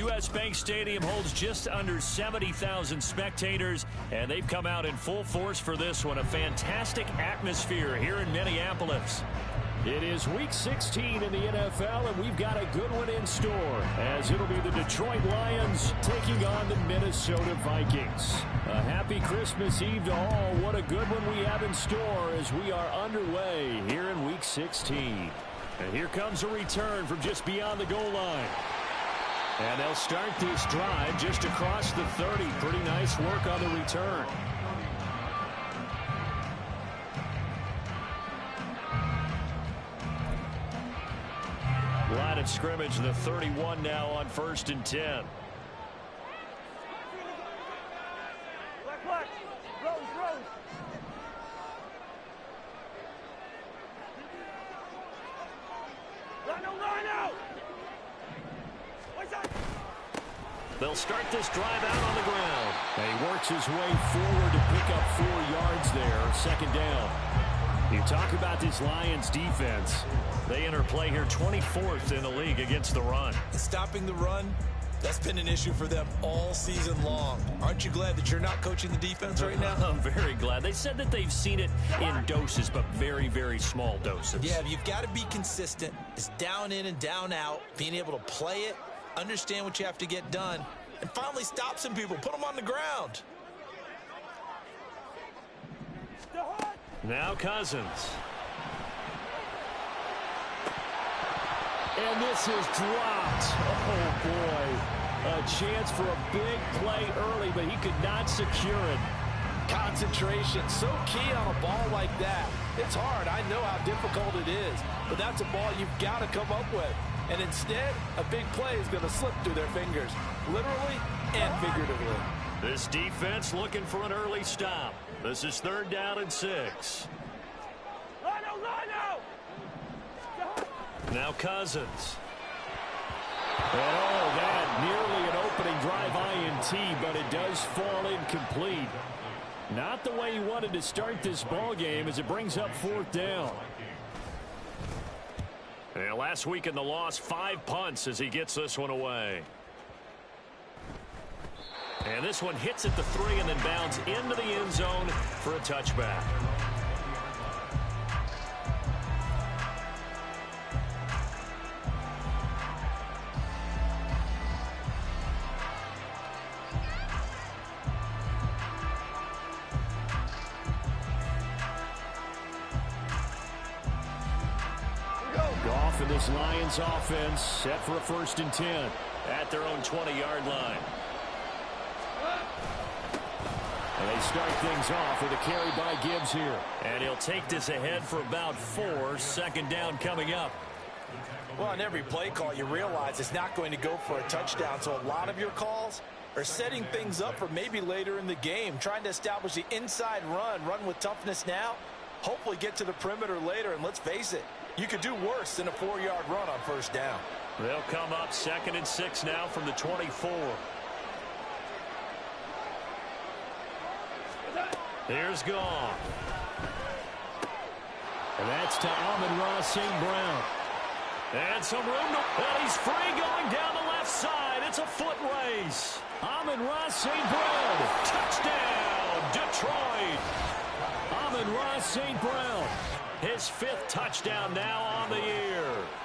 U.S. Bank Stadium holds just under 70,000 spectators, and they've come out in full force for this one. A fantastic atmosphere here in Minneapolis. It is Week 16 in the NFL, and we've got a good one in store, as it'll be the Detroit Lions taking on the Minnesota Vikings. A happy Christmas Eve to all. What a good one we have in store as we are underway here in Week 16. And here comes a return from just beyond the goal line. And they'll start this drive just across the 30. Pretty nice work on the return. Line of scrimmage, the 31 now on 1st and 10. They'll start this drive out on the ground. And he works his way forward to pick up 4 yards there. Second down. You talk about this Lions defense. They enter play here 24th in the league against the run. Stopping the run, that's been an issue for them all season long. Aren't you glad that you're not coaching the defense right now? I'm very glad. They said that they've seen it in doses, but very, very small doses. Yeah, you've got to be consistent. It's down in and down out, being able to play it, understand what you have to get done, and finally stop some people, put them on the ground. Now Cousins. And this is dropped. Oh, boy. A chance for a big play early, but he could not secure it. Concentration, so key on a ball like that. It's hard. I know how difficult it is, but that's a ball you've got to come up with. And instead, a big play is going to slip through their fingers, literally and figuratively. This defense looking for an early stop. This is 3rd down and 6. Now Cousins. And oh, that nearly an opening drive INT, but it does fall incomplete. Not the way he wanted to start this ball game as it brings up 4th down. And last week in the loss, 5 punts as he gets this one away. And this one hits at the 3 and then bounds into the end zone for a touchback. Goff and this Lions offense set for a 1st and 10 at their own 20-yard line. And they start things off with a carry by Gibbs here. And he'll take this ahead for about 4. 2nd down coming up. Well, on every play call, you realize it's not going to go for a touchdown. So a lot of your calls are setting things up for maybe later in the game, trying to establish the inside run with toughness now, hopefully get to the perimeter later. And let's face it, you could do worse than a 4-yard run on 1st down. They'll come up 2nd and 6 now from the 24. Here's Goff. And that's to Amon-Ra St. Brown. And some room to... And he's free going down the left side. It's a foot race. Amon-Ra St. Brown. Touchdown, Detroit. Amon-Ra St. Brown. His 5th touchdown now on the year.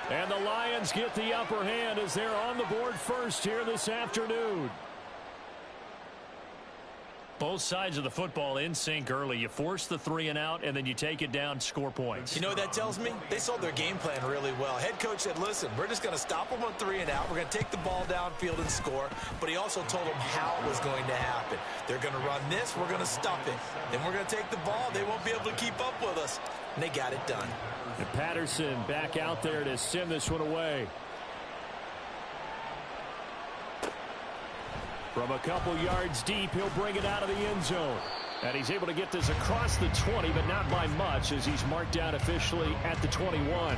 And the Lions get the upper hand as they're on the board first here this afternoon. Both sides of the football in sync early. You force the 3 and out, and then you take it down, score points. You know what that tells me? They saw their game plan really well. Head coach said, listen, we're just going to stop them on 3 and out. We're going to take the ball downfield and score. But he also told them how it was going to happen. They're going to run this. We're going to stop it. Then we're going to take the ball. They won't be able to keep up with us. And they got it done. And Patterson back out there to send this one away. From a couple yards deep, he'll bring it out of the end zone. And he's able to get this across the 20, but not by much as he's marked down officially at the 21.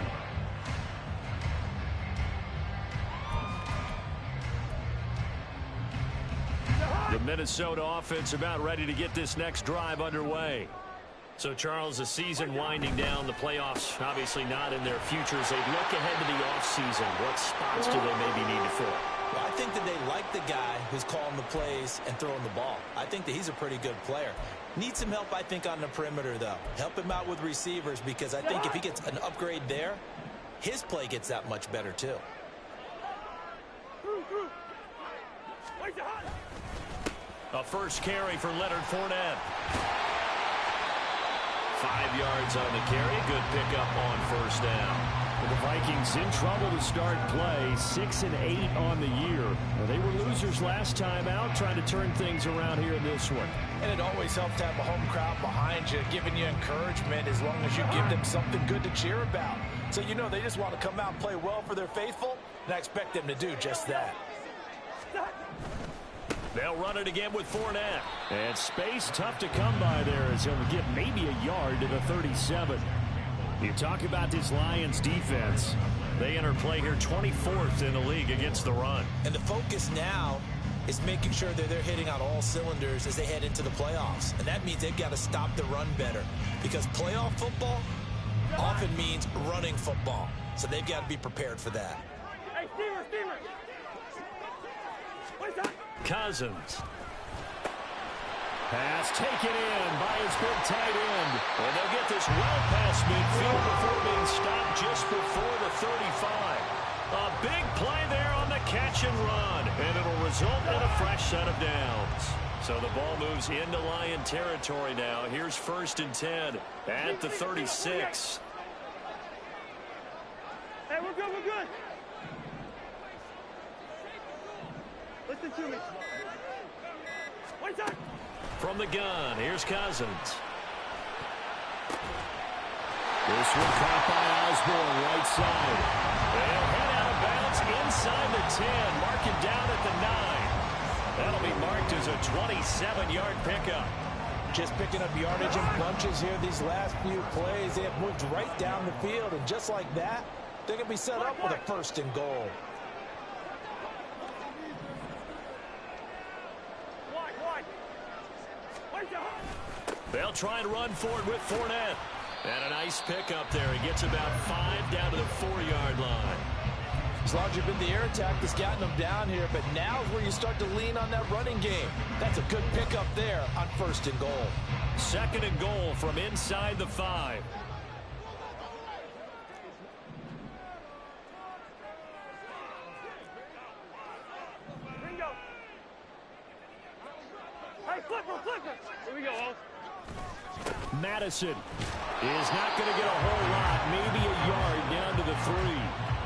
The Minnesota offense about ready to get this next drive underway. So, Charles, the season winding down, the playoffs obviously not in their futures. They look ahead to the offseason. What spots do they maybe need to fill? Well, I think that they like the guy who's calling the plays and throwing the ball. I think that he's a pretty good player. Needs some help, I think, on the perimeter, though. Help him out with receivers, because I think if he gets an upgrade there, his play gets that much better, too. A first carry for Leonard Fournette. 5 yards on the carry. Good pickup on first down. The Vikings in trouble to start play, 6-8 on the year. Well, they were losers last time out, trying to turn things around here in this one. And it always helps to have a home crowd behind you, giving you encouragement as long as you give them something good to cheer about. So you know they just want to come out and play well for their faithful, and I expect them to do just that. They'll run it again with Fournette. And space tough to come by there as he'll get maybe a yard to the 37. You talk about this Lions defense. They enter play here 24th in the league against the run. And the focus now is making sure that they're hitting on all cylinders as they head into the playoffs. And that means they've got to stop the run better, because playoff football often means running football. So they've got to be prepared for that. Hey, Steamer! Cousins. Pass taken in by his big tight end. And they'll get this well past midfield before being stopped just before the 35. A big play there on the catch and run. And it'll result in a fresh set of downs. So the ball moves into Lion territory now. Here's 1st and 10 at the 36. Hey, we're good. Listen to me. One time. From the gun, here's Cousins. This one caught by Osborne, right side. They'll head out of bounds inside the 10, mark it down at the 9. That'll be marked as a 27-yard pickup. Just picking up yardage in bunches here these last few plays. They have moved right down the field, and just like that, they're going to be set up with a 1st and goal. They'll try and run for it with Fournette. And a nice pickup there. He gets about 5 down to the 4-yard line. As long as you've been the air attack that's gotten them down here, but now is where you start to lean on that running game. That's a good pickup there on 1st and goal. 2nd and goal from inside the 5. Bingo. Hey, flipper. Here we go, Madison is not going to get a whole lot, maybe a yard down to the 3.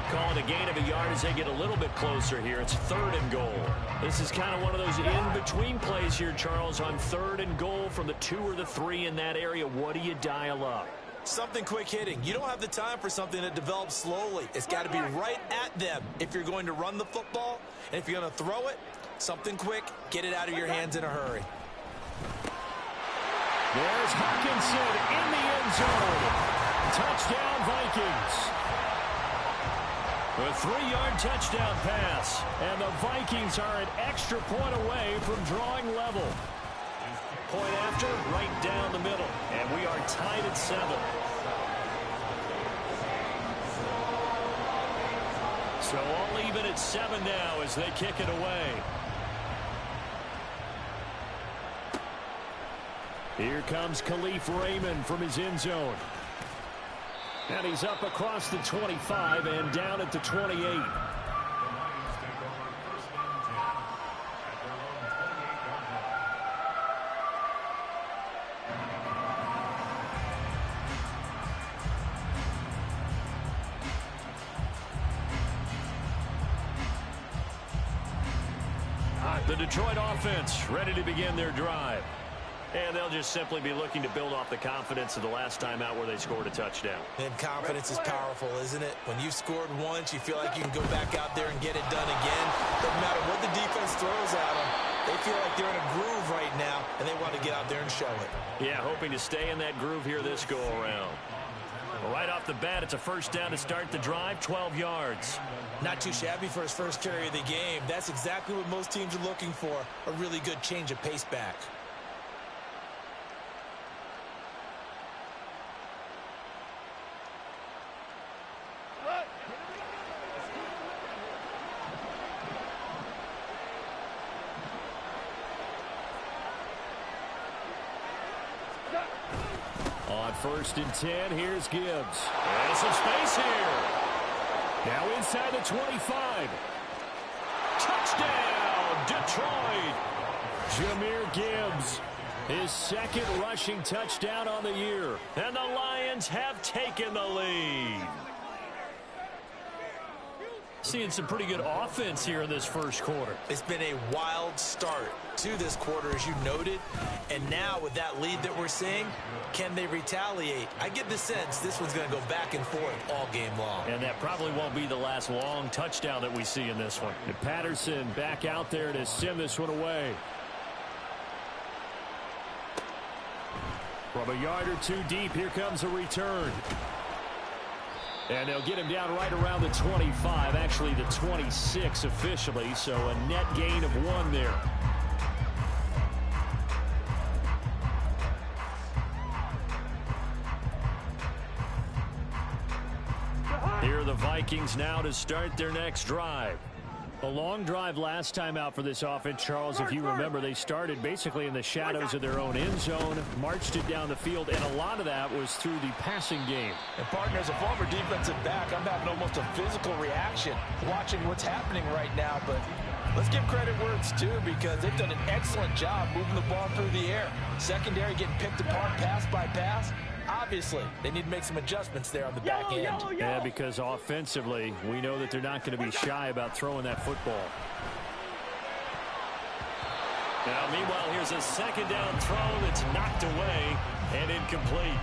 Calling a gain of a yard as they get a little bit closer here. It's 3rd and goal. This is kind of one of those in-between plays here, Charles, on 3rd and goal from the 2 or the 3 in that area. What do you dial up? Something quick hitting. You don't have the time for something that develops slowly. It's got to be right at them if you're going to run the football. And if you're going to throw it, something quick, get it out of your hands in a hurry. There's Hawkinson in the end zone. Touchdown, Vikings. A 3-yard touchdown pass. And the Vikings are an extra point away from drawing level. Point after, right down the middle. And we are tied at 7. So all even at 7 now as they kick it away. Here comes Khalif Raymond from his end zone. And he's up across the 25 and down at the 28. The Detroit offense ready to begin their drive. And they'll just simply be looking to build off the confidence of the last time out where they scored a touchdown. And confidence is powerful, isn't it? When you've scored once, you feel like you can go back out there and get it done again. Doesn't matter what the defense throws at them. They feel like they're in a groove right now, and they want to get out there and show it. Yeah, hoping to stay in that groove here this go-around. Right off the bat, it's a first down to start the drive, 12 yards. Not too shabby for his first carry of the game. That's exactly what most teams are looking for, a really good change of pace back. On 1st and 10, here's Gibbs. And some space here. Now inside the 25. Touchdown, Detroit. Jahmyr Gibbs, his second rushing touchdown on the year. And the Lions have taken the lead. Seeing some pretty good offense here in this first quarter. It's been a wild start to this quarter, as you noted. And now with that lead that we're seeing, can they retaliate? I get the sense this one's going to go back and forth all game long. And that probably won't be the last long touchdown that we see in this one. And Patterson back out there to send this one away. From a yard or two deep, here comes a return. And they'll get him down right around the 25, actually the 26 officially, so a net gain of 1 there. Here are the Vikings now to start their next drive. A long drive last time out for this offense, Charles. If you remember, they started basically in the shadows of their own end zone, marched it down the field, and a lot of that was through the passing game. And partner, as a former defensive back, I'm having almost a physical reaction watching what's happening right now. But let's give credit where it's due, because they've done an excellent job moving the ball through the air. Secondary getting picked apart pass by pass. Obviously, they need to make some adjustments there on the back end. Yeah, because offensively, we know that they're not going to be shy about throwing that football. Now, meanwhile, here's a second down throw that's knocked away and incomplete.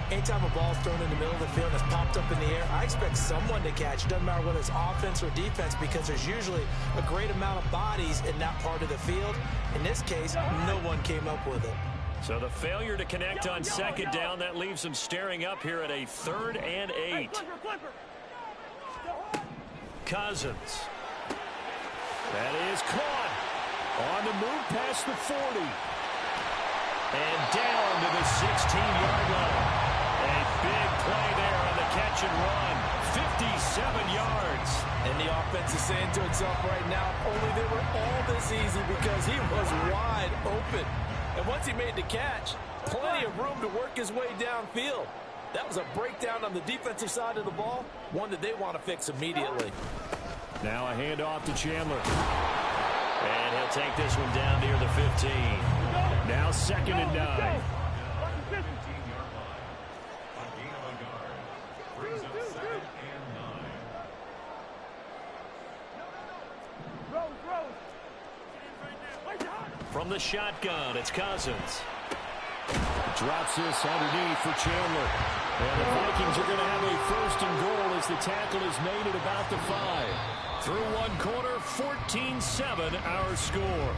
Anytime a ball's thrown in the middle of the field and it's popped up in the air, I expect someone to catch. Doesn't matter whether it's offense or defense, because there's usually a great amount of bodies in that part of the field. In this case, no one came up with it. So the failure to connect on second down, that leaves them staring up here at a 3rd and 8. Cousins. That is caught. On the move past the 40. And down to the 16-yard line. A big play there on the catch and run. 57 yards. And the offense is saying to itself right now, only they were all this easy because he was wide open. And once he made the catch, plenty of room to work his way downfield. That was a breakdown on the defensive side of the ball, one that they want to fix immediately. Now a handoff to Chandler. And he'll take this one down near the 15. Now 2nd and 9. From the shotgun, it's Cousins. Drops this underneath for Chandler. And the Vikings are going to have a 1st and goal as the tackle is made at about the 5. Through one quarter, 14-7 our score.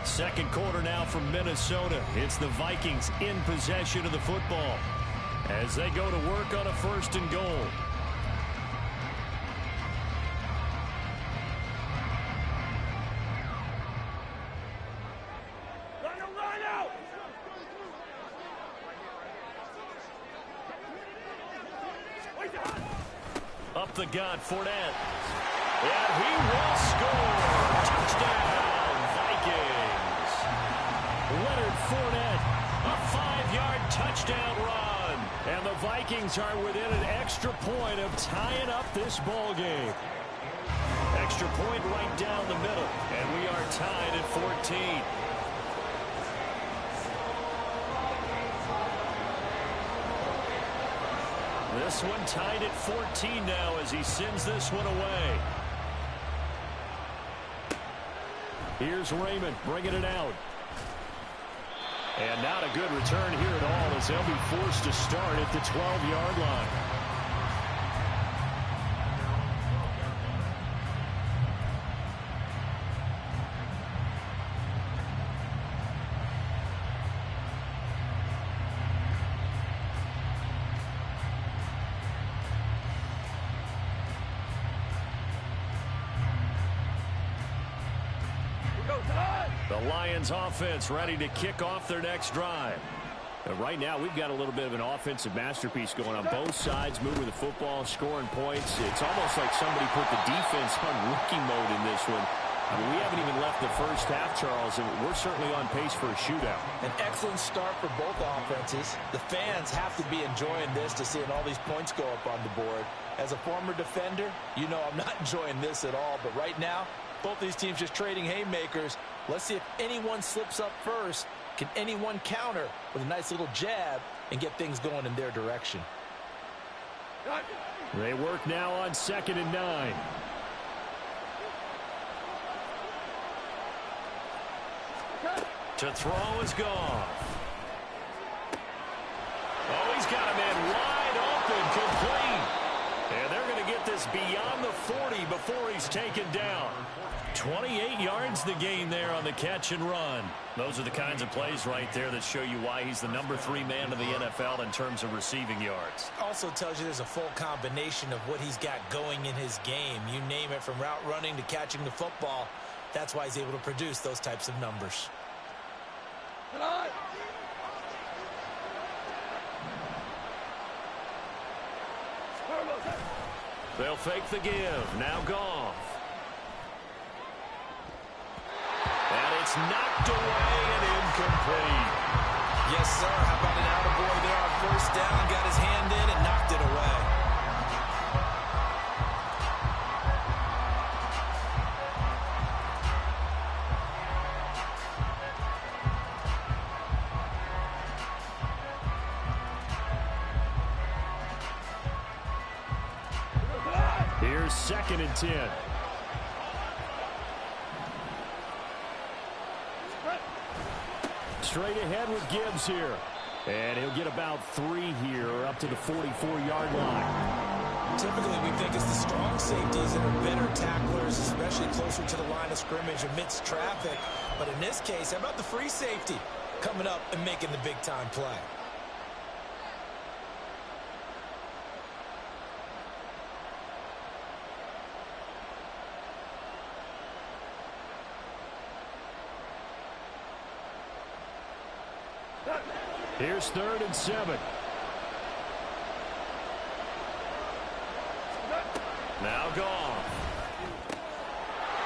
Second quarter now from Minnesota. It's the Vikings in possession of the football as they go to work on a 1st and goal. Up the gut, Fournette. And he will score. Touchdown, Vikings. Leonard Fournette. A 5-yard touchdown run. And the Vikings are within an extra point of tying up this ball game. Extra point right down the middle. And we are tied at 14. This one tied at 14 now as he sends this one away. Here's Raymond bringing it out. And not a good return here at all as they'll be forced to start at the 12-yard line. The Lions offense ready to kick off their next drive. And right now, we've got a little bit of an offensive masterpiece going on both sides, moving the football, scoring points. It's almost like somebody put the defense on rookie mode in this one. I mean, we haven't even left the first half, Charles, and we're certainly on pace for a shootout. An excellent start for both offenses. The fans have to be enjoying this to seeing all these points go up on the board. As a former defender, you know I'm not enjoying this at all. But right now, both these teams just trading haymakers. Let's see if anyone slips up first. Can anyone counter with a nice little jab and get things going in their direction? They work now on 2nd and 9. To throw is gone. Oh, he's got a man wide open, complete. And they're going to get this beyond the 40 before he's taken down. 28 yards the gain there on the catch and run. Those are the kinds of plays right there that show you why he's the number 3 man in the NFL in terms of receiving yards. Also tells you there's a full combination of what he's got going in his game. You name it, from route running to catching the football. That's why he's able to produce those types of numbers. They'll fake the give. Now Goff. And it's knocked away and incomplete. Yes, sir. How about an attaboy there on first down? Got his hand in and knocked it away. Here's 2nd and 10. Straight ahead with Gibbs here. And he'll get about 3 here, up to the 44-yard line. Typically, we think it's the strong safeties that are better tacklers, especially closer to the line of scrimmage amidst traffic. But in this case, how about the free safety coming up and making the big-time play? Here's 3rd and 7. Now Goff.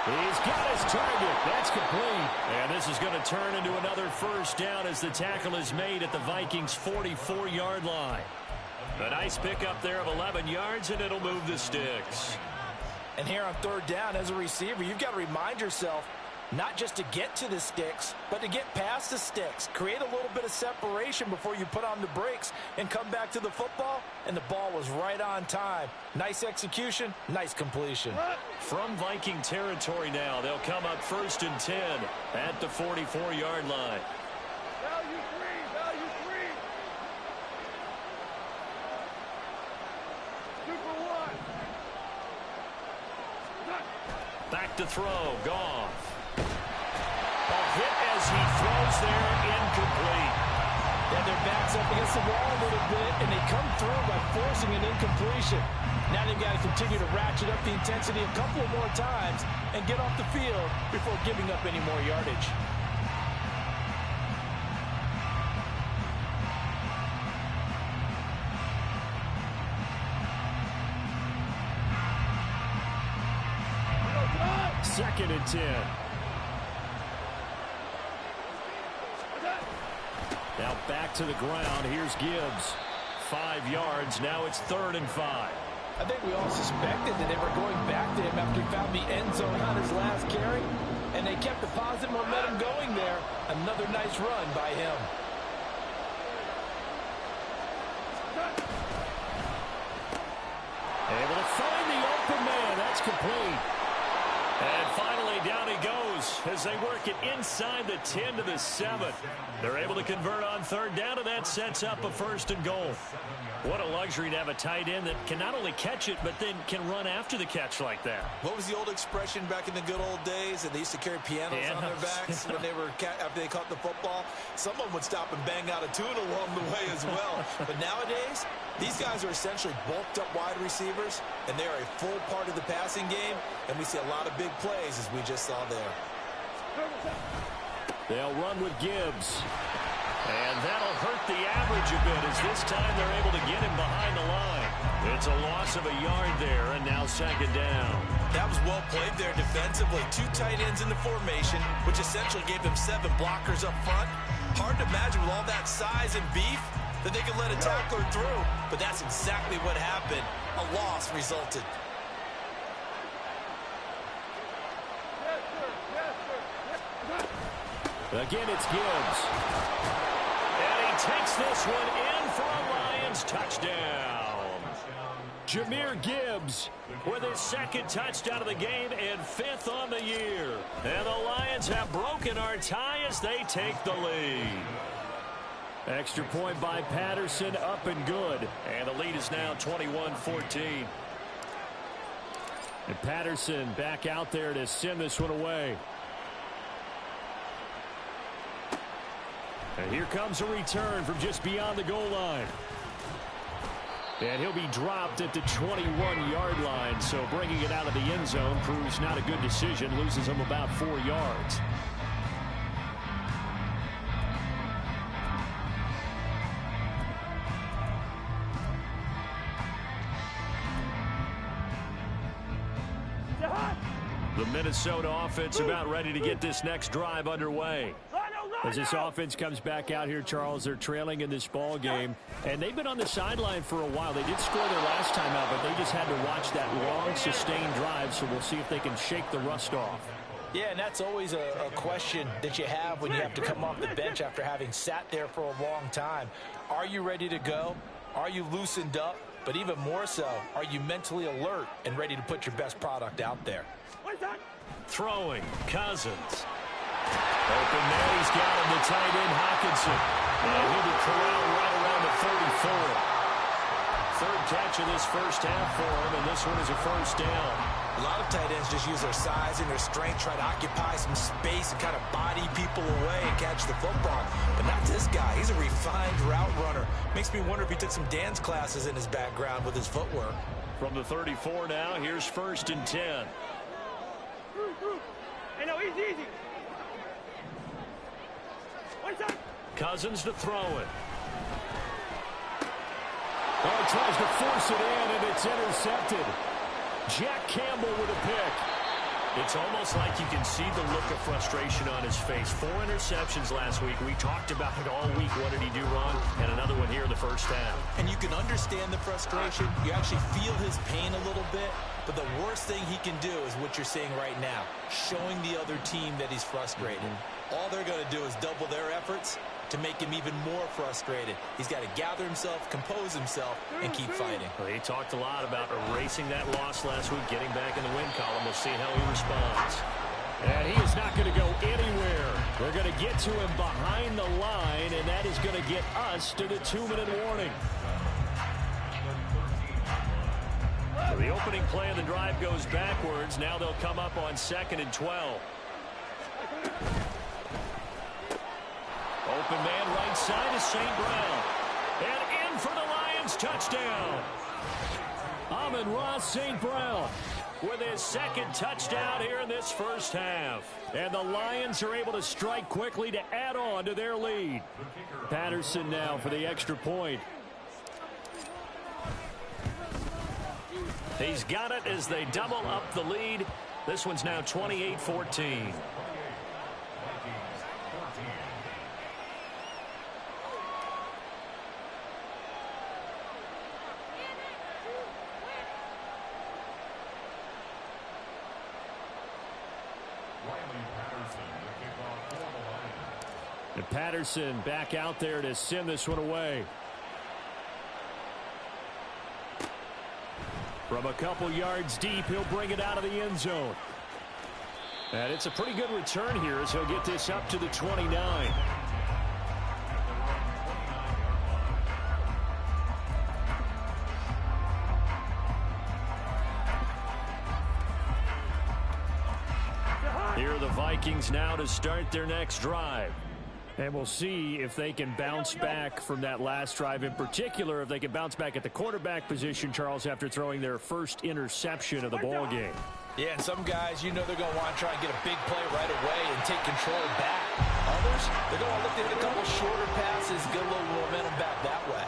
He's got his target. That's complete. And this is going to turn into another first down as the tackle is made at the Vikings' 44-yard line. A nice pickup there of 11 yards, and it'll move the sticks. And here on 3rd down, as a receiver, you've got to remind yourself not just to get to the sticks, but to get past the sticks. Create a little bit of separation before you put on the brakes and come back to the football, and the ball was right on time. Nice execution, nice completion. From Viking territory now, they'll come up 1st and 10 at the 44-yard line. Value three. 2 for 1. Back to throw, Goff. A hit as he throws there, incomplete. And their backs up against the wall a little bit, and they come through by forcing an incompletion. Now they've got to continue to ratchet up the intensity a couple of more times and get off the field before giving up any more yardage. Second and 10. Now back to the ground. Here's Gibbs. 5 yards. Now it's 3rd and 5. I think we all suspected that they were going back to him after he found the end zone on his last carry, and they kept the positive momentum going there. Another nice run by him. Able to find the open man. That's complete. And finally, down he goes as they work it inside the 10 to the 7. They're able to convert on 3rd down, and that sets up a 1st and goal. What a luxury to have a tight end that can not only catch it, but then can run after the catch like that. What was the old expression back in the good old days that they used to carry pianos on their backs when they were after they caught the football? Someone would stop and bang out a tune along the way as well. But nowadays, these guys are essentially bulked up wide receivers, and they are a full part of the passing game, and we see a lot of big plays as we just saw there. They'll run with Gibbs. And that'll hurt the average a bit as this time they're able to get him behind the line. It's a loss of a yard there, and now 2nd down. That was well played there defensively. 2 tight ends in the formation, which essentially gave them 7 blockers up front. Hard to imagine with all that size and beef that they could let a tackler through, but that's exactly what happened. A loss resulted. Again, it's Gibbs. And he takes this one in for a Lions touchdown. Jahmyr Gibbs With his 2nd touchdown of the game and 5th on the year. And the Lions have broken our tie as they take the lead. Extra point by Patterson, up and good. And the lead is now 21-14. And Patterson back out there to send this one away. And here comes a return from just beyond the goal line. And he'll be dropped at the 21-yard line, so bringing it out of the end zone proves not a good decision, loses him about 4 yards. The Minnesota offense about ready to get this next drive underway. As this offense comes back out here, Charles, they're trailing in this ball game, and they've been on the sideline for a while. They did score their last time out, but they just had to watch that long, sustained drive, so we'll see if they can shake the rust off. Yeah, and that's always a question that you have when you have to come off the bench after having sat there for a long time. Are you ready to go? Are you loosened up? But even more so, are you mentally alert and ready to put your best product out there? Throwing, Cousins. Open man, he's got him, the tight end, Hockenson. And he'll be corralled right around the 34. 3rd catch of this first half for him, and this one is a first down. A lot of tight ends just use their size and their strength, try to occupy some space and kind of body people away and catch the football. But not this guy. He's a refined route runner. Makes me wonder if he took some dance classes in his background with his footwork. From the 34 now, here's 1st and 10. Hey, no, easy. Cousins to throw it. Oh, he tries to force it in, and it's intercepted. Jack Campbell with a pick. It's almost like you can see the look of frustration on his face. 4 interceptions last week. We talked about it all week. What did he do wrong? And another one here in the first half. And you can understand the frustration. You actually feel his pain a little bit. But the worst thing he can do is what you're seeing right now, showing the other team that he's frustrated. All they're going to do is double their efforts to make him even more frustrated. He's got to gather himself, compose himself, and keep fighting. Well, he talked a lot about erasing that loss last week, getting back in the win column. We'll see how he responds. And he is not going to go anywhere. They're going to get to him behind the line, and that is going to get us to the 2-minute warning. So the opening play of the drive goes backwards. Now they'll come up on 2nd and 12. Open man right side is St. Brown. And in for the Lions touchdown. Amon-Ra St. Brown With his 2nd touchdown here in this first half. And the Lions are able to strike quickly to add on to their lead. Patterson now for the extra point. He's got it as they double up the lead. This one's now 28-14. And Patterson back out there to send this one away. From a couple yards deep, he'll bring it out of the end zone. And it's a pretty good return here as he'll get this up to the 29. Here are the Vikings now to start their next drive. And we'll see if they can bounce back from that last drive. In particular, if they can bounce back at the quarterback position, Charles, after throwing their first interception of the ball game. Yeah, and some guys, you know they're going to want to try and get a big play right away and take control back. Others, they're going to look to hit a couple shorter passes, get a little momentum back that way.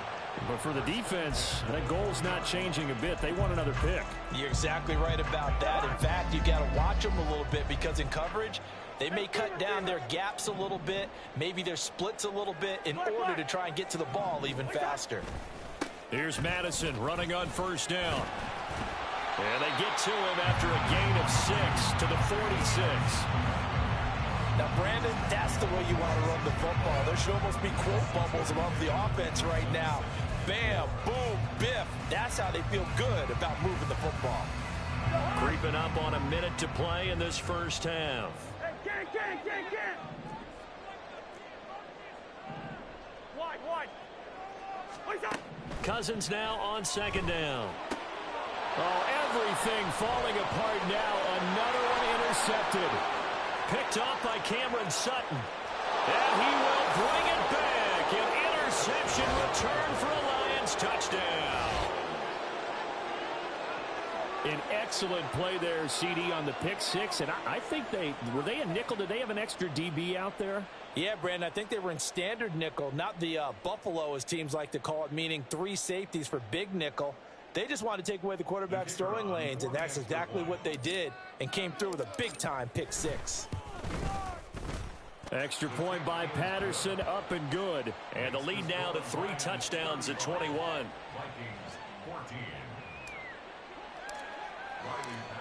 But for the defense, that goal's not changing a bit. They want another pick. You're exactly right about that. In fact, you've got to watch them a little bit because in coverage, they may cut down their gaps a little bit, maybe their splits a little bit in order to try and get to the ball even faster. Here's Madison running on first down. And they get to him after a gain of 6 to the 46. Now, Brandon, that's the way you want to run the football. There should almost be quote bubbles above the offense right now. Bam, boom, biff. That's how they feel good about moving the football. Creeping up on a minute to play in this first half. Get. Wide. What's up? Cousins now on second down. Oh, everything falling apart now. Another one intercepted. Picked off by Cameron Sutton. And he will bring it back. An interception return for a Lions touchdown. An excellent play there, CD, on the pick six. And I think were they a nickel? Did they have an extra DB out there? Yeah, Brandon, I think they were in standard nickel, not the Buffalo, as teams like to call it, meaning 3 safeties for big nickel. They just wanted to take away the quarterback's throwing lanes, and that's exactly what they did and came through with a big-time pick six. Extra point by Patterson, up and good. And the lead now to 3 touchdowns at 21.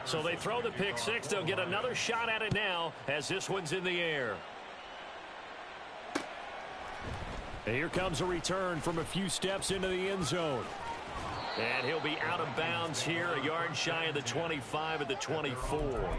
So they throw the pick six. They'll get another shot at it now as this one's in the air. And here comes a return from a few steps into the end zone. And he'll be out of bounds here, a yard shy of the 25 at the 24.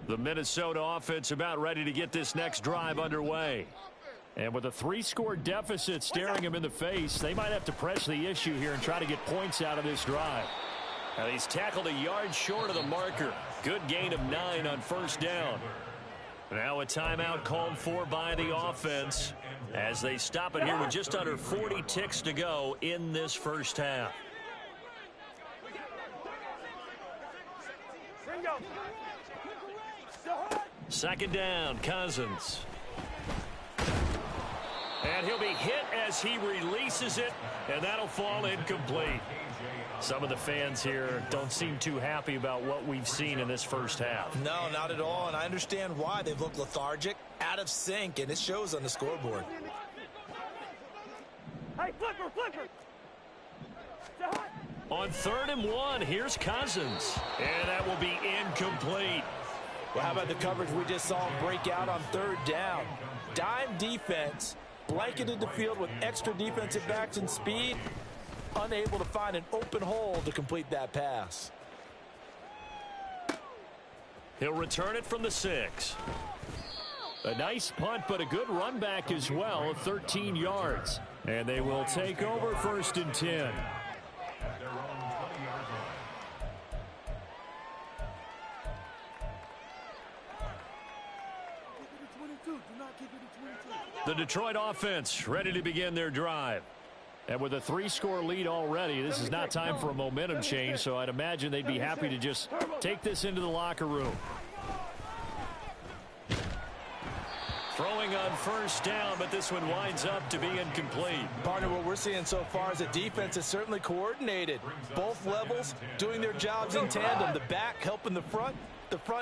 The Minnesota offense about ready to get this next drive underway. And with a 3-score deficit staring him in the face, they might have to press the issue here and try to get points out of this drive. And he's tackled a yard short of the marker. Good gain of 9 on first down. Now a timeout called for by the offense as they stop it here with just under 40 ticks to go in this first half. Second down, Cousins. And he'll be hit as he releases it, and that'll fall incomplete. Some of the fans here don't seem too happy about what we've seen in this first half. No, not at all, and I understand why. They've looked lethargic, out of sync, and it shows on the scoreboard. Hey, flipper! On 3rd and 1, here's Cousins. And that will be incomplete. Well, how about the coverage we just saw him break out on 3rd down? Dime defense, blanketed the field with extra defensive backs and speed, unable to find an open hole to complete that pass. He'll return it from the 6. A nice punt, but a good run back as well, 13 yards. And they will take over 1st and 10. The Detroit offense ready to begin their drive. And with a 3-score lead already, this is not time for a momentum change, so I'd imagine they'd be happy to just take this into the locker room. Throwing on first down, but this one winds up to be incomplete. Partner, what we're seeing so far is the defense is certainly coordinated. Both levels doing their jobs in tandem. The back helping the front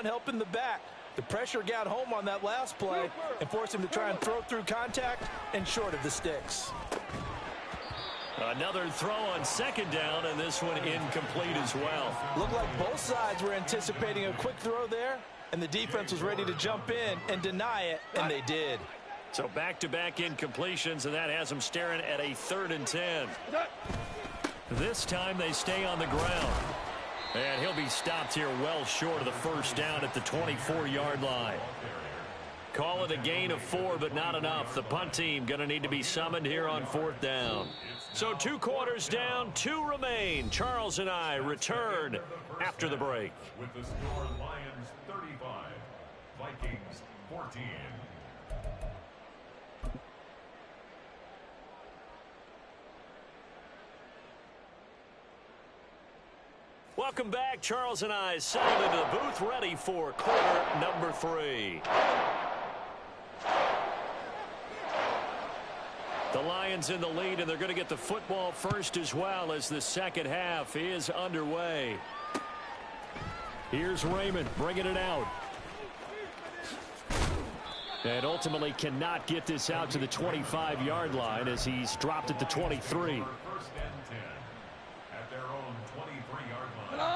helping the back. The pressure got home on that last play and forced him to try and throw through contact and short of the sticks. Another throw on 2nd down, and this one incomplete as well. Looked like both sides were anticipating a quick throw there, and the defense was ready to jump in and deny it, and they did. So back-to-back incompletions, and that has them staring at a 3rd and 10. This time they stay on the ground. And he'll be stopped here well short of the first down at the 24-yard line. Call it a gain of 4, but not enough. The punt team going to need to be summoned here on 4th down. So 2 quarters down, 2 remain. Charles and I return after the break. With the score, Lions 35, Vikings 14. Welcome back. Charles and I settled into the booth, ready for quarter number 3. The Lions in the lead, and they're going to get the football first as well as the second half is underway. Here's Raymond bringing it out. And ultimately cannot get this out to the 25-yard line as he's dropped at the 23.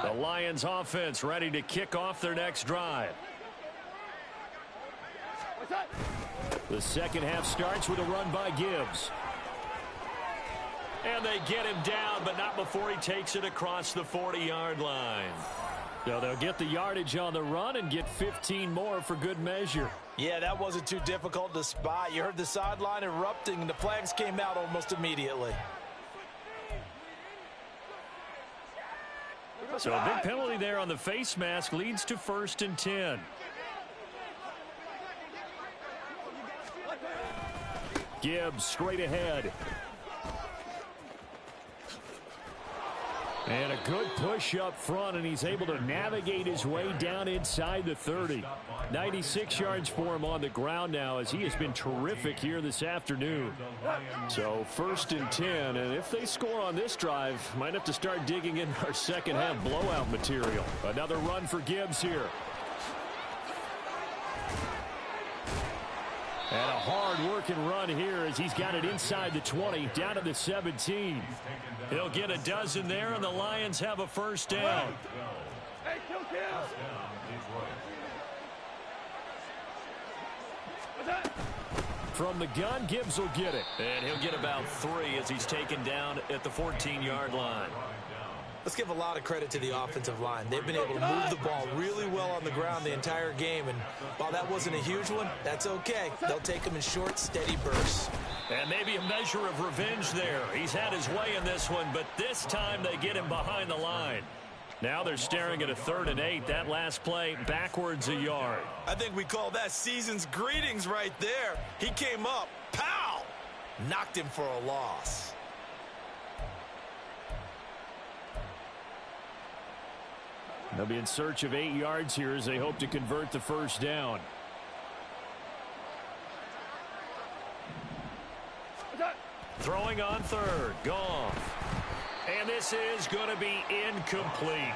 The Lions offense ready to kick off their next drive. The second half starts with a run by Gibbs. And they get him down, but not before he takes it across the 40-yard line. So they'll get the yardage on the run and get 15 more for good measure. Yeah, that wasn't too difficult to spot. You heard the sideline erupting, and the flags came out almost immediately. So a big penalty there on the face mask leads to 1st and 10. Gibbs straight ahead. And a good push up front, and he's able to navigate his way down inside the 30. 96 yards for him on the ground now as he has been terrific here this afternoon. So 1st and 10, and if they score on this drive, might have to start digging in our second half blowout material. Another run for Gibbs here. And a hard-working run here as he's got it inside the 20, down to the 17. He'll get a dozen there, and the Lions have a first down. Hey, kill. From the gun, Gibbs will get it. And he'll get about 3 as he's taken down at the 14-yard line. Let's give a lot of credit to the offensive line. They've been able to move the ball really well on the ground the entire game, and while that wasn't a huge one, that's okay. They'll take them in short, steady bursts. And maybe a measure of revenge there. He's had his way in this one, but this time they get him behind the line. Now they're staring at a 3rd and 8. That last play backwards a yard. I think we call that season's greetings right there. He came up, pow! Knocked him for a loss. They'll be in search of 8 yards here as they hope to convert the first down. Throwing on 3rd. Goff. And this is going to be incomplete.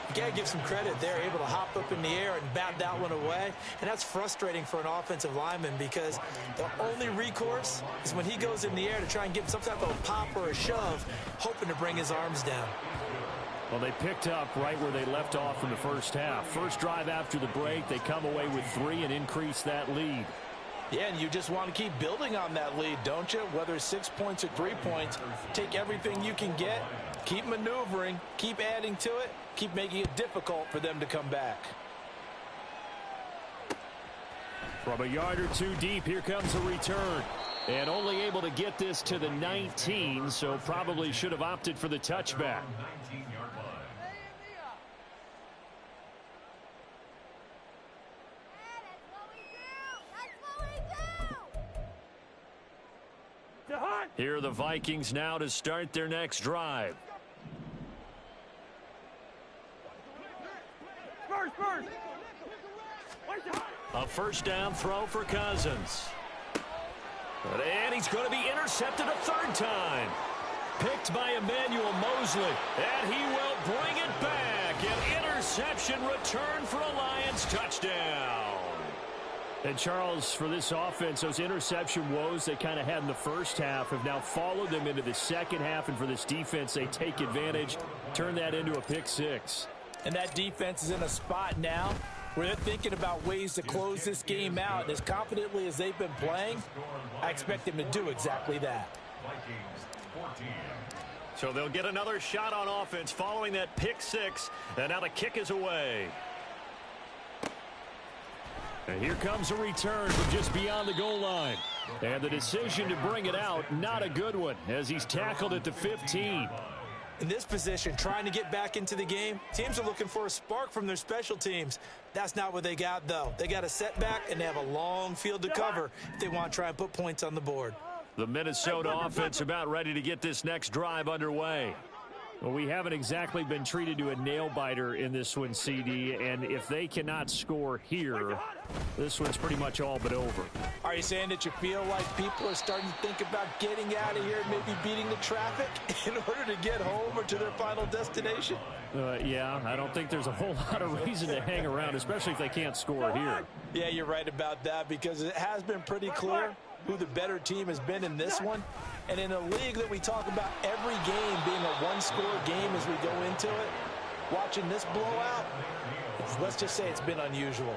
You got to give some credit. They're able to hop up in the air and bat that one away. And that's frustrating for an offensive lineman because the only recourse is when he goes in the air to try and get some type of a pop or a shove, hoping to bring his arms down. Well, they picked up right where they left off in the first half. First drive after the break, they come away with 3 and increase that lead. Yeah, and you just want to keep building on that lead, don't you? Whether it's 6 points or 3 points, take everything you can get, keep maneuvering, keep adding to it, keep making it difficult for them to come back. From a yard or 2 deep, here comes a return. And only able to get this to the 19, so probably should have opted for the touchback. 19-yard line. Here are the Vikings now to start their next drive. First. A first down throw for Cousins. And he's going to be intercepted a 3rd time. Picked by Emmanuel Mosley. And he will bring it back. An interception return for a Lions touchdown. And Charles, for this offense, those interception woes they kind of had in the first half have now followed them into the second half. And for this defense, they take advantage, turn that into a pick 6. And that defense is in a spot now where they're thinking about ways to close this game out. And as confidently as they've been playing, I expect them to do exactly that. Vikings 14. So they'll get another shot on offense following that pick 6. And now the kick is away. And here comes a return from just beyond the goal line. And the decision to bring it out, not a good one, as he's tackled at the 15. In this position, trying to get back into the game, teams are looking for a spark from their special teams. That's not what they got, though. They got a setback, and they have a long field to cover if they want to try and put points on the board. The Minnesota offense about ready to get this next drive underway. Well, we haven't exactly been treated to a nail-biter in this one, CD, and if they cannot score here, this one's pretty much all but over. Are you saying that you feel like people are starting to think about getting out of here, maybe beating the traffic in order to get home or to their final destination? Yeah, I don't think there's a whole lot of reason to hang around, especially if they can't score here. Yeah, you're right about that, because it has been pretty clear who the better team has been in this one. And in a league that we talk about every game being a one-score game as we go into it, watching this blowout, let's just say it's been unusual.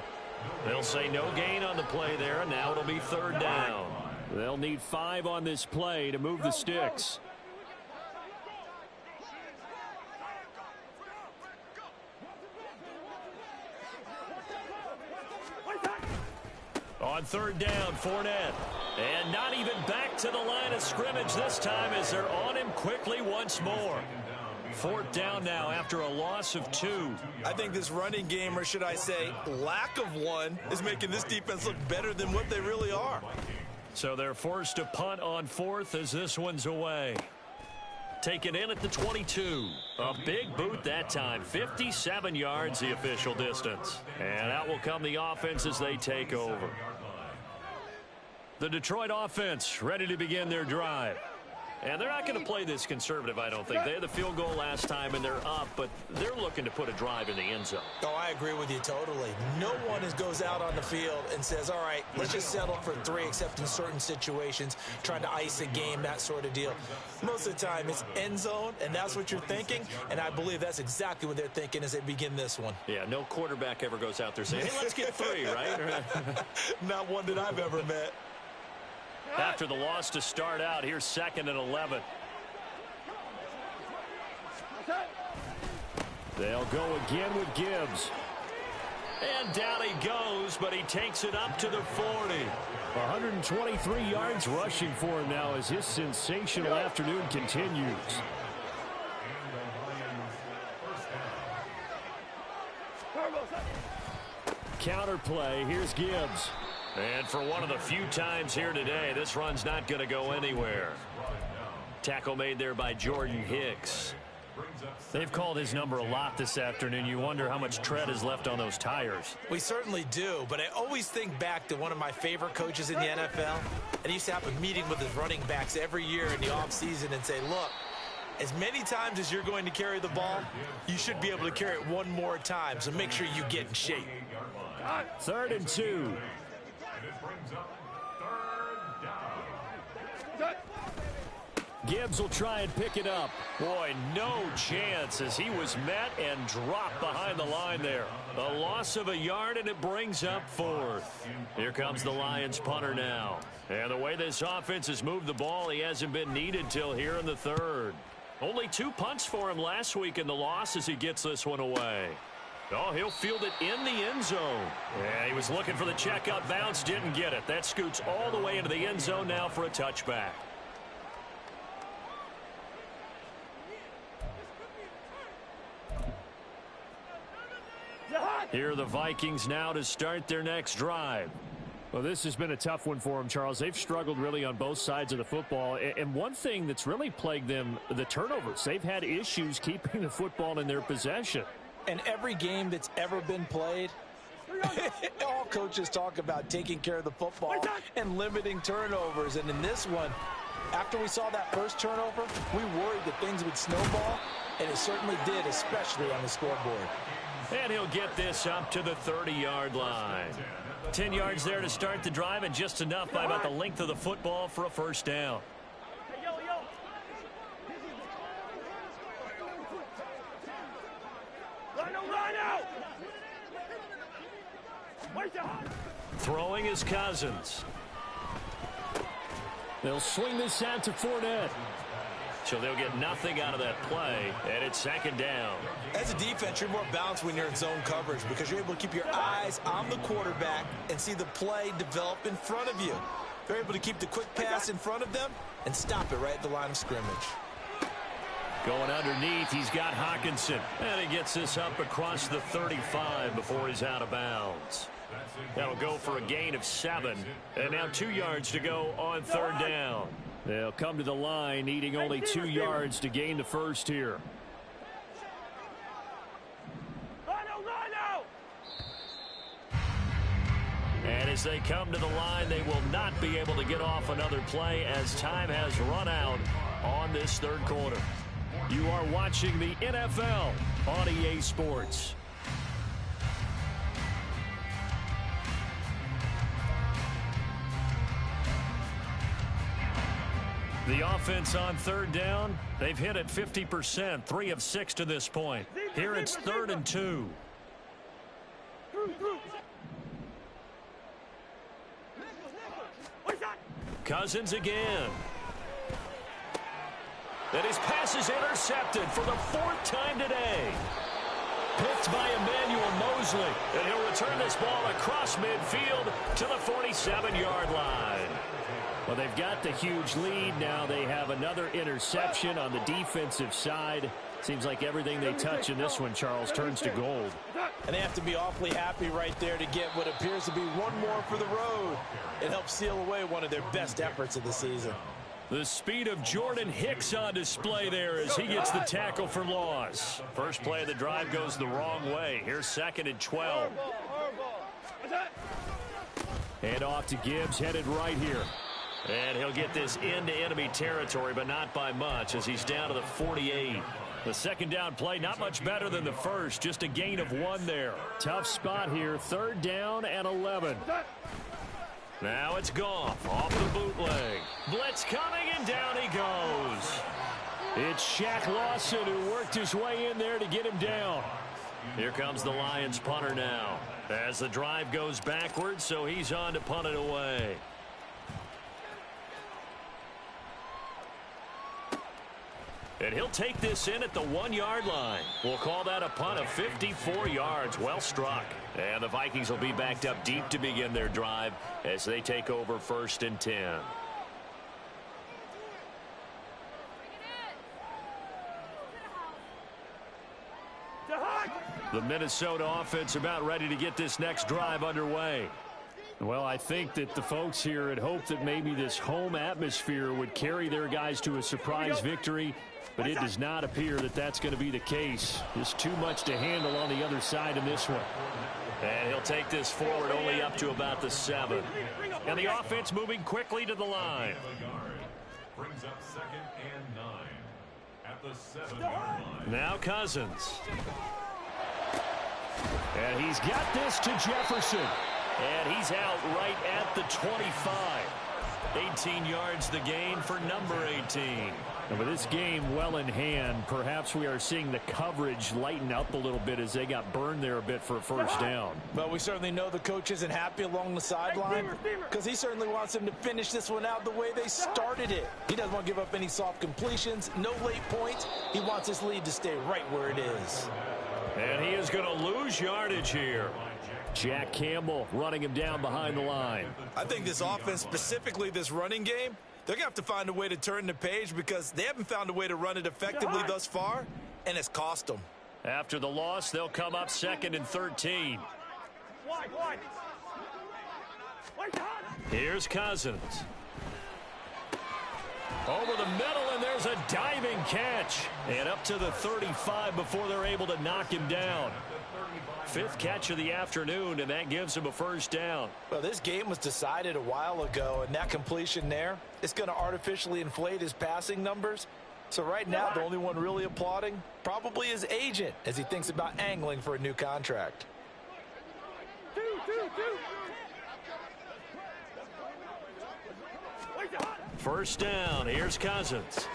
They'll say no gain on the play there, and now it'll be third down. They'll need 5 on this play to move the sticks. On third down, Fournette. And not even back to the line of scrimmage this time as they're on him quickly once more. Fourth down now after a loss of 2. I think this running game, or should I say lack of one, is making this defense look better than what they really are. So they're forced to punt on fourth as this one's away. Taken in at the 22. A big boot that time. 57 yards the official distance. And out will come the offense as they take over. The Detroit offense ready to begin their drive. And they're not going to play this conservative, I don't think. They had the field goal last time, and they're up, but they're looking to put a drive in the end zone. Oh, I agree with you totally. No one goes out on the field and says, all right, let's just settle for 3, except in certain situations, trying to ice a game, that sort of deal. Most of the time, it's end zone, and that's what you're thinking, and I believe that's exactly what they're thinking as they begin this one. Yeah, no quarterback ever goes out there saying, hey, let's get 3, right? Not one that I've ever met. After the loss to start out, here's 2nd and 11. They'll go again with Gibbs. And down he goes, but he takes it up to the 40. 123 yards rushing for him now as his sensational afternoon continues. Counter play, here's Gibbs. And for one of the few times here today, this run's not going to go anywhere. Tackle made there by Jordan Hicks. They've called his number a lot this afternoon. You wonder how much tread is left on those tires. We certainly do, but I always think back to one of my favorite coaches in the NFL. And he used to have a meeting with his running backs every year in the offseason and say, look, as many times as you're going to carry the ball, you should be able to carry it one more time, so make sure you get in shape. 3rd and 2. Gibbs will try and pick it up. Boy, no chance as he was met and dropped behind the line there. A loss of a yard, and it brings up 4th. Here comes the Lions punter now. And the way this offense has moved the ball, he hasn't been needed till here in the 3rd. Only 2 punts for him last week in the loss as he gets this one away. Oh, he'll field it in the end zone. Yeah, he was looking for the checkout bounce, didn't get it. That scoots all the way into the end zone now for a touchback. Here are the Vikings now to start their next drive. Well, this has been a tough one for them, Charles. They've struggled really on both sides of the football. And one thing that's really plagued them, the turnovers. They've had issues keeping the football in their possession. And every game that's ever been played, all coaches talk about taking care of the football and limiting turnovers. And in this one, after we saw that first turnover, we worried that things would snowball, and it certainly did, especially on the scoreboard. And he'll get this up to the 30-yard line. 10 yards there to start the drive, and just enough by about the length of the football for a first down. Throwing is Cousins. They'll swing this out to Fournette. So they'll get nothing out of that play, and it's 2nd down. As a defense, you're more balanced when you're in zone coverage because you're able to keep your eyes on the quarterback and see the play develop in front of you. They're able to keep the quick pass in front of them and stop it right at the line of scrimmage. Going underneath, he's got Hawkinson. And he gets this up across the 35 before he's out of bounds. That'll go for a gain of 7. And now 2 yards to go on 3rd down. They'll come to the line, needing only 2 yards to gain the first here. And as they come to the line, they will not be able to get off another play as time has run out on this 3rd quarter. You are watching the NFL on EA Sports. The offense on 3rd down, they've hit it 50%, 3 of 6 to this point. Here it's 3rd and 2. Cousins again. And his pass is intercepted for the 4th time today. Picked by Emmanuel Mosley. And he'll return this ball across midfield to the 47-yard line. Well, they've got the huge lead. Now they have another interception on the defensive side. Seems like everything they touch in this one, Charles, turns to gold. And they have to be awfully happy right there to get what appears to be one more for the road. It helps seal away one of their best efforts of the season. The speed of Jordan Hicks on display there as he gets the tackle for loss. First play of the drive goes the wrong way. Here's 2nd and 12. Hand off to Gibbs, headed right here. And he'll get this into enemy territory, but not by much as he's down to the 48. The 2nd down play, not much better than the first, just a gain of 1 there. Tough spot here, 3rd down and 11. Now it's Goff off the bootleg. Blitz coming, and down he goes. It's Shaq Lawson who worked his way in there to get him down. Here comes the Lions punter now as the drive goes backwards, so he's on to punt it away. And he'll take this in at the 1-yard line. We'll call that a punt of 54 yards. Well struck. And the Vikings will be backed up deep to begin their drive as they take over 1st and 10. The Minnesota offense about ready to get this next drive underway. Well, I think that the folks here had hoped that maybe this home atmosphere would carry their guys to a surprise victory, but it does not appear that that's going to be the case. Just too much to handle on the other side in this one. And he'll take this forward only up to about the 7. And the offense moving quickly to the line. Brings up 2nd and 9 at the 7-yard line. Now Cousins. And he's got this to Jefferson. And he's out right at the 25. 18 yards the gain for number 18. And with this game well in hand, perhaps we are seeing the coverage lighten up a little bit as they got burned there a bit for a 1st down. Well, we certainly know the coach isn't happy along the sideline because he certainly wants them to finish this one out the way they started it. He doesn't want to give up any soft completions, no late points. He wants his lead to stay right where it is. And he is going to lose yardage here. Jack Campbell running him down behind the line. I think this offense, specifically this running game, they're going to have to find a way to turn the page because they haven't found a way to run it effectively thus far, and it's cost them. After the loss, they'll come up 2nd and 13. Here's Cousins. Over the middle, and there's a diving catch. And up to the 35 before they're able to knock him down. 5th catch of the afternoon, and that gives him a 1st down. Well, this game was decided a while ago, and that completion there is going to artificially inflate his passing numbers. So right now, the only one really applauding probably his agent as he thinks about angling for a new contract. 1st down. Here's Cousins.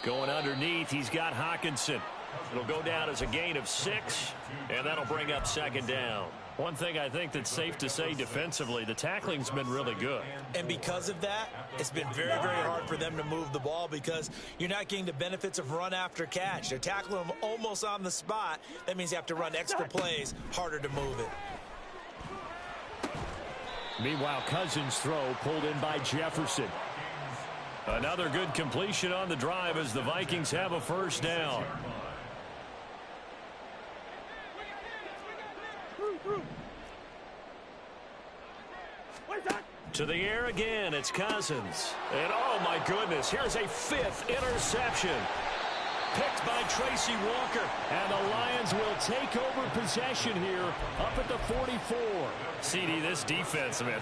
Going underneath, he's got Hawkinson. It'll go down as a gain of 6, and that'll bring up 2nd down. One thing I think that's safe to say defensively, the tackling's been really good. And because of that, it's been very, very hard for them to move the ball because you're not getting the benefits of run after catch. They're tackling them almost on the spot. That means you have to run extra plays, harder to move it. Meanwhile, Cousins' throw pulled in by Jefferson. Another good completion on the drive as the Vikings have a first down. To the air again, it's Cousins. And oh my goodness, here's a 5th interception. Picked by Tracy Walker. And the Lions will take over possession here up at the 44. CD, this defense, man,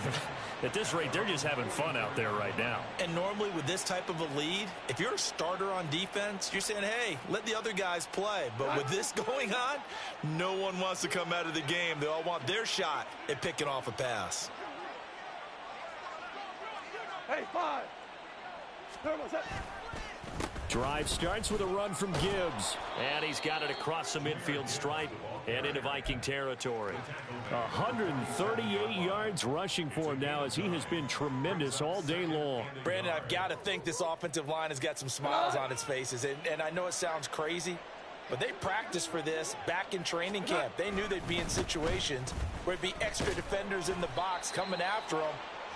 at this rate, they're just having fun out there right now. And normally with this type of a lead, if you're a starter on defense, you're saying, hey, let the other guys play. But with this going on, no one wants to come out of the game. They all want their shot at picking off a pass. Hey, 5. Drive starts with a run from Gibbs. And he's got it across the midfield stripe and into Viking territory. 138 yards rushing for him now as he has been tremendous all day long. Brandon, I've got to think this offensive line has got some smiles on its faces. And I know it sounds crazy, but they practiced for this back in training camp. They knew they'd be in situations where it'd be extra defenders in the box coming after them,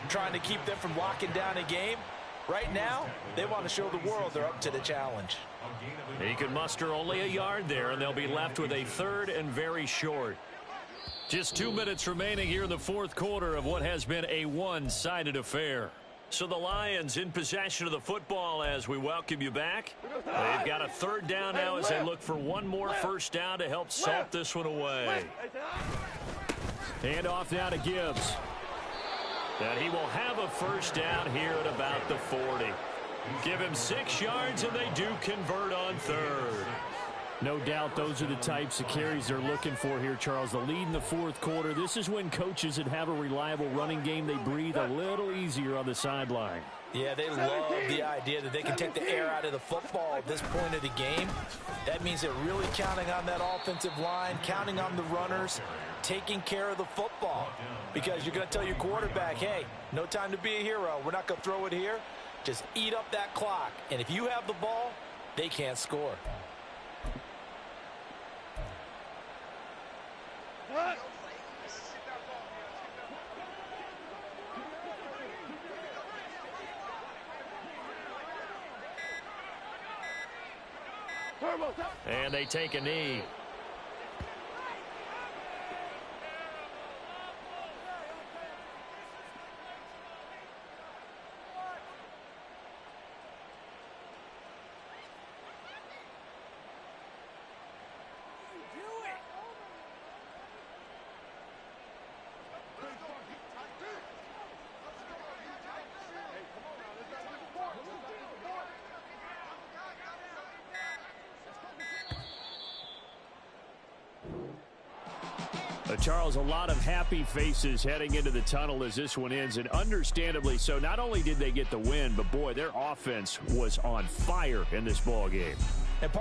trying to keep them from locking down a game. Right now, they want to show the world they're up to the challenge. He can muster only a yard there, and they'll be left with a 3rd and very short. Just 2 minutes remaining here in the 4th quarter of what has been a one-sided affair. So the Lions in possession of the football as we welcome you back. They've got a 3rd down now as they look for one more first down to help salt this one away. Hand off now to Gibbs. And he will have a first down here at about the 40. Give him 6 yards, and they do convert on 3rd. No doubt those are the types of carries they're looking for here, Charles. The lead in the 4th quarter. This is when coaches that have a reliable running game, they breathe a little easier on the sideline. Yeah, they love the idea that they can take the air out of the football at this point of the game. That means they're really counting on that offensive line, counting on the runners, taking care of the football. Because you're going to tell your quarterback, hey, no time to be a hero. We're not going to throw it here. Just eat up that clock. And if you have the ball, they can't score. And they take a knee. Charles, a lot of happy faces heading into the tunnel as this one ends, and understandably so. Not only did they get the win, but boy, their offense was on fire in this ball game.